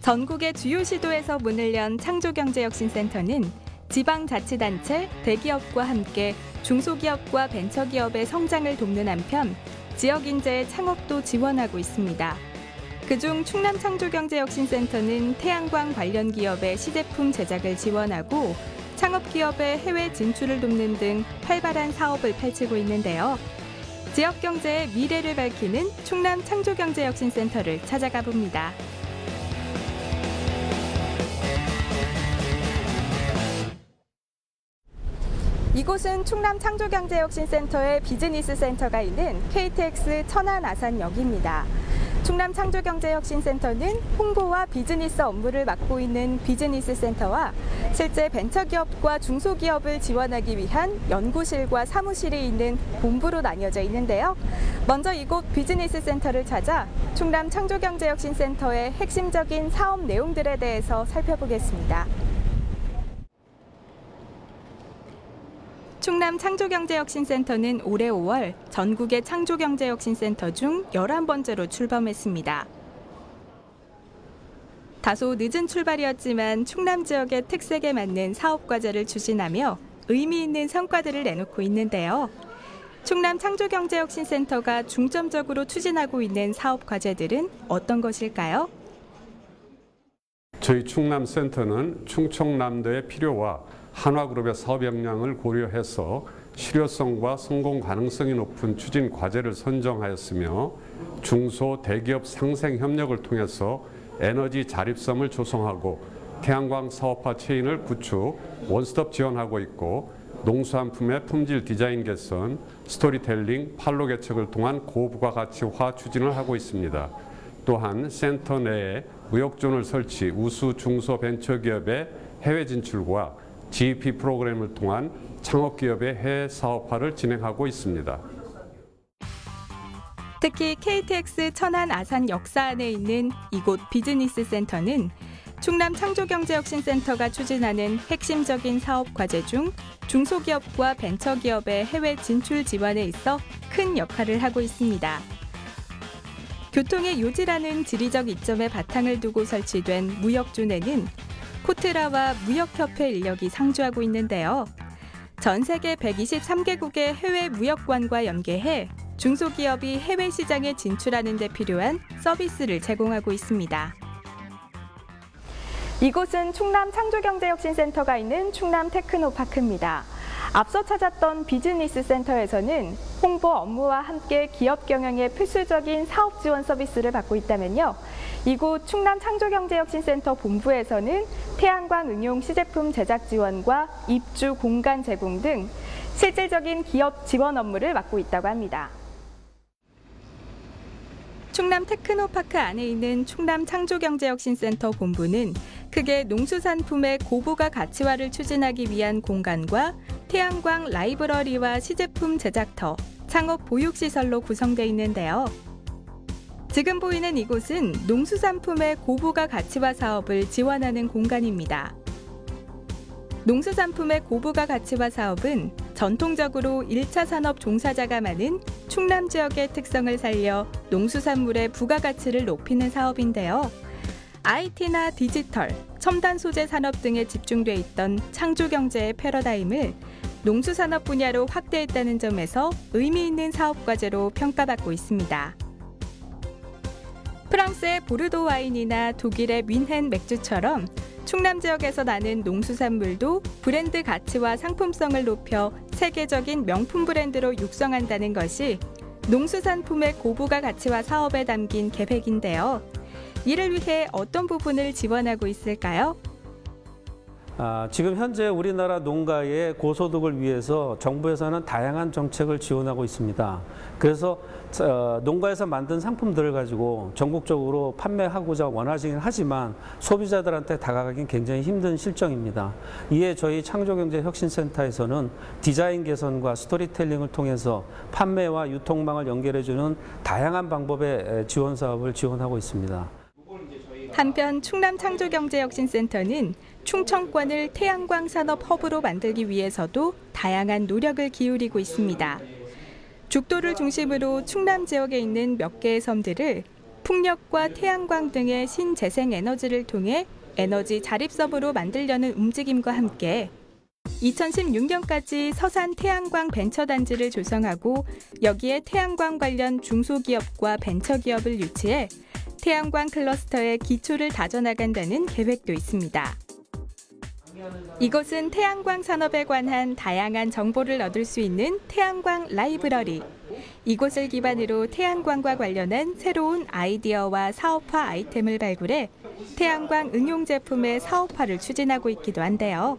전국의 주요 시도에서 문을 연 창조경제혁신센터는 지방자치단체, 대기업과 함께 중소기업과 벤처기업의 성장을 돕는 한편 지역인재의 창업도 지원하고 있습니다. 그중 충남창조경제혁신센터는 태양광 관련 기업의 시제품 제작을 지원하고 창업기업의 해외 진출을 돕는 등 활발한 사업을 펼치고 있는데요. 지역경제의 미래를 밝히는 충남창조경제혁신센터를 찾아가 봅니다. 이곳은 충남창조경제혁신센터의 비즈니스 센터가 있는 KTX 천안 아산역입니다. 충남창조경제혁신센터는 홍보와 비즈니스 업무를 맡고 있는 비즈니스 센터와 실제 벤처기업과 중소기업을 지원하기 위한 연구실과 사무실이 있는 본부로 나뉘어져 있는데요. 먼저 이곳 비즈니스 센터를 찾아 충남창조경제혁신센터의 핵심적인 사업 내용들에 대해서 살펴보겠습니다. 충남창조경제혁신센터는 올해 5월 전국의 창조경제혁신센터 중 11번째로 출범했습니다. 다소 늦은 출발이었지만 충남 지역의 특색에 맞는 사업과제를 추진하며 의미 있는 성과들을 내놓고 있는데요. 충남창조경제혁신센터가 중점적으로 추진하고 있는 사업과제들은 어떤 것일까요? 저희 충남센터는 충청남도의 필요와 한화그룹의 사업 역량을 고려해서 실효성과 성공 가능성이 높은 추진 과제를 선정하였으며 중소 대기업 상생 협력을 통해서 에너지 자립성을 조성하고 태양광 사업화 체인을 구축, 원스톱 지원하고 있고 농수산품의 품질 디자인 개선, 스토리텔링, 판로 개척을 통한 고부가가치화 추진을 하고 있습니다. 또한 센터 내에 무역존을 설치, 우수 중소벤처기업의 해외 진출과 GEP 프로그램을 통한 창업기업의 해외 사업화를 진행하고 있습니다. 특히 KTX 천안 아산 역사 안에 있는 이곳 비즈니스 센터는 충남창조경제혁신센터가 추진하는 핵심적인 사업 과제 중 중소기업과 벤처기업의 해외 진출 지원에 있어 큰 역할을 하고 있습니다. 교통의 요지라는 지리적 이점에 바탕을 두고 설치된 무역존에는 코트라와 무역협회 인력이 상주하고 있는데요. 전 세계 123개국의 해외 무역관과 연계해 중소기업이 해외 시장에 진출하는 데 필요한 서비스를 제공하고 있습니다. 이곳은 충남창조경제혁신센터가 있는 충남테크노파크입니다. 앞서 찾았던 비즈니스 센터에서는 홍보 업무와 함께 기업 경영에 필수적인 사업 지원 서비스를 받고 있다면요. 이곳 충남창조경제혁신센터 본부에서는 태양광 응용 시제품 제작 지원과 입주 공간 제공 등 실질적인 기업 지원 업무를 맡고 있다고 합니다. 충남 테크노파크 안에 있는 충남창조경제혁신센터 본부는 크게 농수산품의 고부가 가치화를 추진하기 위한 공간과 태양광 라이브러리와 시제품 제작터, 창업 보육시설로 구성되어 있는데요. 지금 보이는 이곳은 농수산품의 고부가 가치화 사업을 지원하는 공간입니다. 농수산품의 고부가 가치화 사업은 전통적으로 1차 산업 종사자가 많은 충남 지역의 특성을 살려 농수산물의 부가가치를 높이는 사업인데요. IT나 디지털, 첨단 소재 산업 등에 집중돼 있던 창조경제의 패러다임을 농수산업 분야로 확대했다는 점에서 의미 있는 사업 과제로 평가받고 있습니다. 프랑스의 보르도 와인이나 독일의 뮌헨 맥주처럼 충남 지역에서 나는 농수산물도 브랜드 가치와 상품성을 높여 세계적인 명품 브랜드로 육성한다는 것이 농수산품의 고부가 가치화 사업에 담긴 계획인데요. 이를 위해 어떤 부분을 지원하고 있을까요? 지금 현재 우리나라 농가의 고소득을 위해서 정부에서는 다양한 정책을 지원하고 있습니다. 그래서 농가에서 만든 상품들을 가지고 전국적으로 판매하고자 원하시긴 하지만 소비자들한테 다가가긴 굉장히 힘든 실정입니다. 이에 저희 창조경제혁신센터에서는 디자인 개선과 스토리텔링을 통해서 판매와 유통망을 연결해주는 다양한 방법의 지원 사업을 지원하고 있습니다. 한편 충남창조경제혁신센터는 충청권을 태양광 산업 허브로 만들기 위해서도 다양한 노력을 기울이고 있습니다. 죽도를 중심으로 충남 지역에 있는 몇 개의 섬들을 풍력과 태양광 등의 신재생 에너지를 통해 에너지 자립섭으로 만들려는 움직임과 함께 2016년까지 서산 태양광 벤처단지를 조성하고 여기에 태양광 관련 중소기업과 벤처기업을 유치해 태양광 클러스터의 기초를 다져나간다는 계획도 있습니다. 이곳은 태양광 산업에 관한 다양한 정보를 얻을 수 있는 태양광 라이브러리. 이곳을 기반으로 태양광과 관련한 새로운 아이디어와 사업화 아이템을 발굴해 태양광 응용 제품의 사업화를 추진하고 있기도 한데요.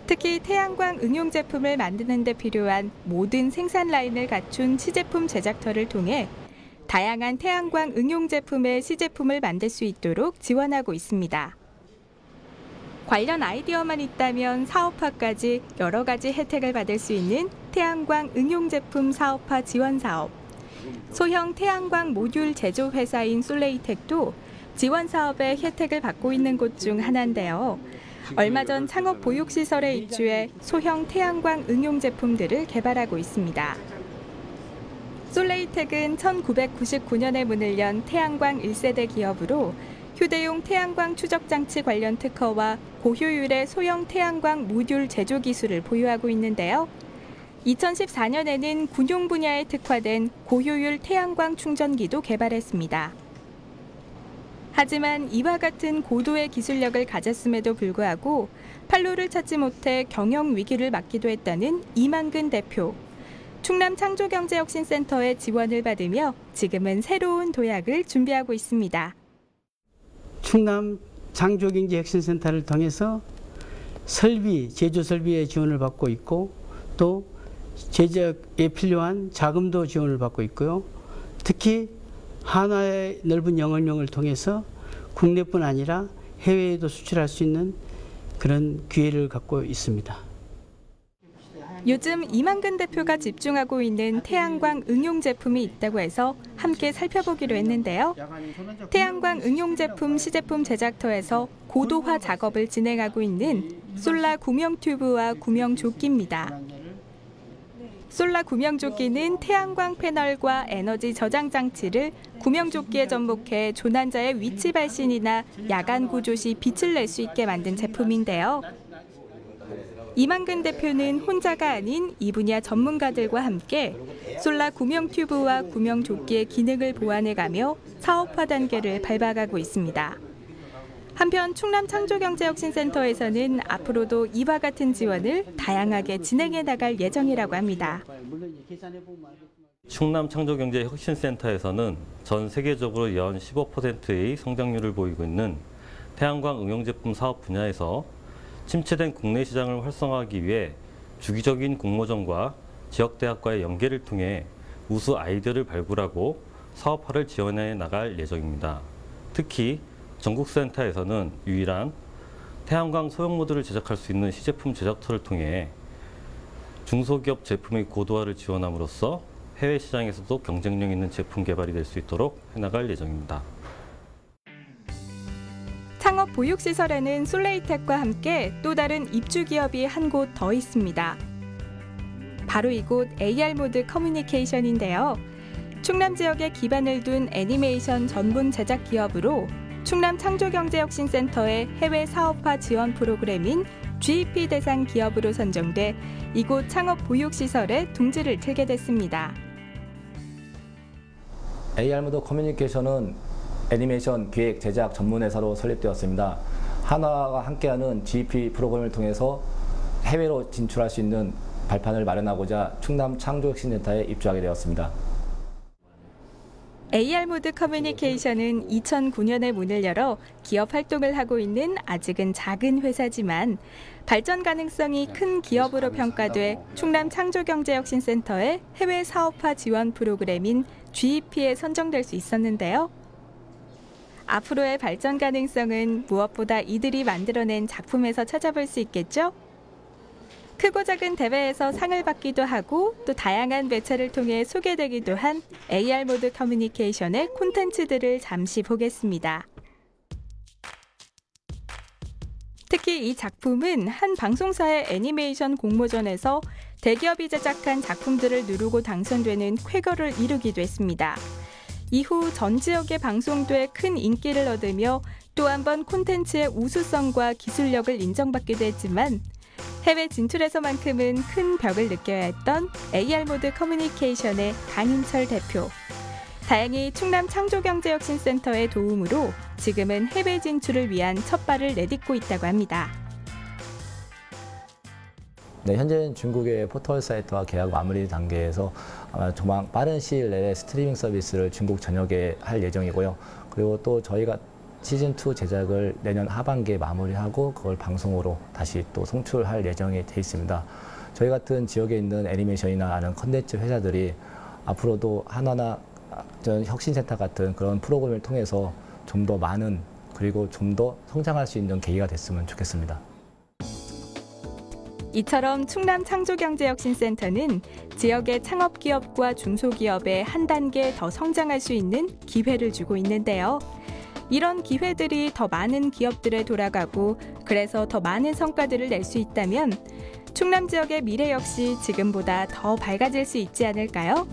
특히 태양광 응용 제품을 만드는 데 필요한 모든 생산 라인을 갖춘 시제품 제작터를 통해 다양한 태양광 응용 제품의 시제품을 만들 수 있도록 지원하고 있습니다. 관련 아이디어만 있다면 사업화까지 여러 가지 혜택을 받을 수 있는 태양광 응용 제품 사업화 지원 사업. 소형 태양광 모듈 제조 회사인 솔레이텍도 지원 사업의 혜택을 받고 있는 곳 중 하나인데요. 얼마 전 창업 보육시설에 입주해 소형 태양광 응용 제품들을 개발하고 있습니다. 솔레이텍은 1999년에 문을 연 태양광 1세대 기업으로 휴대용 태양광 추적장치 관련 특허와 고효율의 소형 태양광 모듈 제조 기술을 보유하고 있는데요. 2014년에는 군용 분야에 특화된 고효율 태양광 충전기도 개발했습니다. 하지만 이와 같은 고도의 기술력을 가졌음에도 불구하고 판로를 찾지 못해 경영 위기를 맞기도 했다는 이만근 대표. 충남 창조경제혁신센터의 지원을 받으며 지금은 새로운 도약을 준비하고 있습니다. 충남 창조경제혁신센터를 통해서 설비, 제조 설비의 지원을 받고 있고 또 제작에 필요한 자금도 지원을 받고 있고요. 특히 한화의 넓은 영업용을 통해서 국내뿐 아니라 해외에도 수출할 수 있는 그런 기회를 갖고 있습니다. 요즘 이만근 대표가 집중하고 있는 태양광 응용 제품이 있다고 해서 함께 살펴보기로 했는데요. 태양광 응용 제품 시제품 제작터에서 고도화 작업을 진행하고 있는 솔라 구명 튜브와 구명 조끼입니다. 솔라 구명 조끼는 태양광 패널과 에너지 저장 장치를 구명 조끼에 접목해 조난자의 위치 발신이나 야간 구조 시 빛을 낼 수 있게 만든 제품인데요. 이만근 대표는 혼자가 아닌 이 분야 전문가들과 함께 솔라 구명 튜브와 구명 조끼의 기능을 보완해가며 사업화 단계를 밟아가고 있습니다. 한편 충남 창조경제혁신센터에서는 앞으로도 이와 같은 지원을 다양하게 진행해 나갈 예정이라고 합니다. 충남 창조경제혁신센터에서는 전 세계적으로 연 15%의 성장률을 보이고 있는 태양광 응용제품 사업 분야에서 침체된 국내 시장을 활성화하기 위해 주기적인 공모전과 지역대학과의 연계를 통해 우수 아이디어를 발굴하고 사업화를 지원해 나갈 예정입니다. 특히 전국센터에서는 유일한 태양광 소형 모듈을 제작할 수 있는 시제품 제작터를 통해 중소기업 제품의 고도화를 지원함으로써 해외 시장에서도 경쟁력 있는 제품 개발이 될 수 있도록 해나갈 예정입니다. 창업 보육시설에는 솔레이텍과 함께 또 다른 입주 기업이 한 곳 더 있습니다. 바로 이곳 AR모드 커뮤니케이션인데요. 충남 지역에 기반을 둔 애니메이션 전문 제작 기업으로 충남 창조경제혁신센터의 해외 사업화 지원 프로그램인 GEP 대상 기업으로 선정돼 이곳 창업 보육시설에 둥지를 틀게 됐습니다. AR모드 커뮤니케이션은 애니메이션 기획 제작 전문 회사로 설립되었습니다. 한화와 함께하는 GEP 프로그램을 통해서 해외로 진출할 수 있는 발판을 마련하고자 충남 창조혁신센터에 입주하게 되었습니다. AR모드 커뮤니케이션은 2009년에 문을 열어 기업 활동을 하고 있는 아직은 작은 회사지만 발전 가능성이 큰 기업으로 평가돼 충남 창조경제혁신센터의 해외 사업화 지원 프로그램인 GEP에 선정될 수 있었는데요. 앞으로의 발전 가능성은 무엇보다 이들이 만들어낸 작품에서 찾아볼 수 있겠죠? 크고 작은 대회에서 상을 받기도 하고 또 다양한 매체를 통해 소개되기도 한 AR모드 커뮤니케이션의 콘텐츠들을 잠시 보겠습니다. 특히 이 작품은 한 방송사의 애니메이션 공모전에서 대기업이 제작한 작품들을 누르고 당선되는 쾌거를 이루기도 했습니다. 이후 전 지역에 방송돼 큰 인기를 얻으며 또 한 번 콘텐츠의 우수성과 기술력을 인정받기도 했지만 해외 진출에서만큼은 큰 벽을 느껴야 했던 AR모드 커뮤니케이션의 강인철 대표. 다행히 충남 창조경제혁신센터의 도움으로 지금은 해외 진출을 위한 첫발을 내딛고 있다고 합니다. 네, 현재는 중국의 포털 사이트와 계약 마무리 단계에서 아마 조만 빠른 시일 내에 스트리밍 서비스를 중국 전역에 할 예정이고요. 그리고 또 저희가 시즌2 제작을 내년 하반기에 마무리하고 그걸 방송으로 다시 또 송출할 예정이 돼 있습니다. 저희 같은 지역에 있는 애니메이션이나 아는 컨텐츠 회사들이 앞으로도 한화나 혁신센터 같은 그런 프로그램을 통해서 좀 더 많은 그리고 좀 더 성장할 수 있는 계기가 됐으면 좋겠습니다. 이처럼 충남 창조경제혁신센터는 지역의 창업기업과 중소기업에 한 단계 더 성장할 수 있는 기회를 주고 있는데요. 이런 기회들이 더 많은 기업들에 돌아가고 그래서 더 많은 성과들을 낼 수 있다면 충남 지역의 미래 역시 지금보다 더 밝아질 수 있지 않을까요?